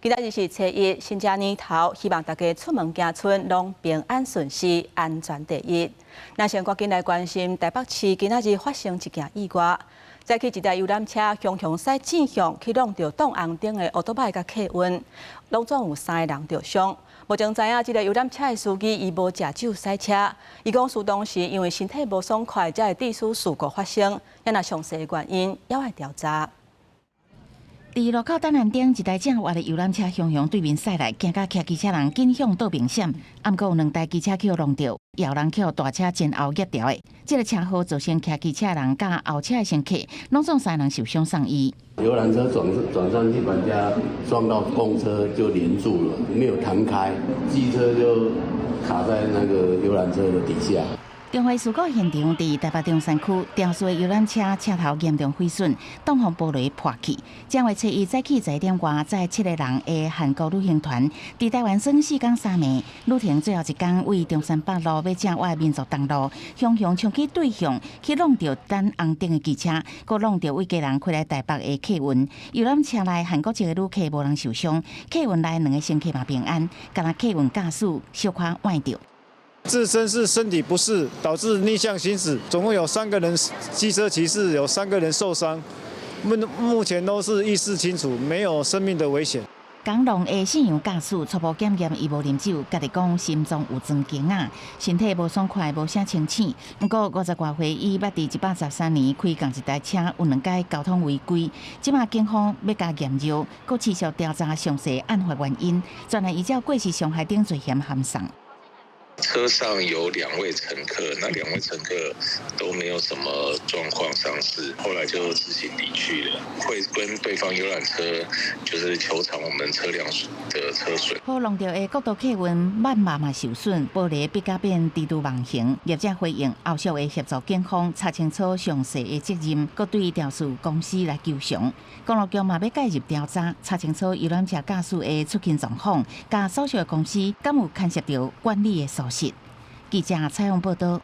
今仔日是初一，新正年头，希望大家出门行村拢平安顺遂，安全第一。那先赶紧来关心台北市今仔日发生一件意外，再去一台游览车雄雄驶正向去撞到挡红灯的奥多拜甲客运，拢总有3个人受伤。目前知影，这个游览车的司机伊无食酒驶车，伊讲事当时因为身体无爽快，才会致使事故发生。也那详细的原因，也要调查。 伫路口等红顶，一台正活的游览车雄雄对面驶来，惊甲骑机车人紧向道边闪，暗过有2台机车去弄到，后人去大车前后压掉的。这个车祸造成骑机车人甲后车的乘客，拢总3人受伤送医。游览车转上去，把人家撞到公车就连住了，没有弹开，机车就卡在那个游览车的底下。 重回事故现场伫台北中山区，雕塑的游览车车头严重毁损，挡风玻璃破去。将为初一早起11点外，载7个人的韩国旅行团，伫台湾耍4天3暝，旅程最后一天为中山北路要正我的民族东路，雄雄冲去对向，去弄到等红灯的机车，佮弄到为家人开来台北的客运。游览车内韩国籍的旅客无人受伤，客运内2个乘客嘛平安，敢若客运驾驶小可崴着。 自身是身体不适，导致逆向行驶，总共有3个人，机车骑士有3个人受伤，目前都是意识清楚，没有生命的危险。港龙的信阳驾驶初步检验，伊无啉酒，家己讲心脏有装惊啊，身体无爽快，无啥清醒。不过50多岁，伊捌伫113年开共一台车，有2届交通违规。即马警方要加验肉，佮持续调查详细案发原因，专案依照过失伤害等罪嫌函送。 车上有2位乘客，那2位乘客都没有什么状况伤势，后来就自行离去了。会跟对方游览车就是求偿我们车辆的车损。破弄到的国道客运慢马嘛受损，玻璃必甲变低度盲形。业者回应后续会协助警方查清楚详细的责任，佮对调事公司来求偿。公路局嘛要介入调查，查清楚游览车驾驶的出勤状况，甲所属的公司敢有牵涉到管理的疏失。记者采访报道。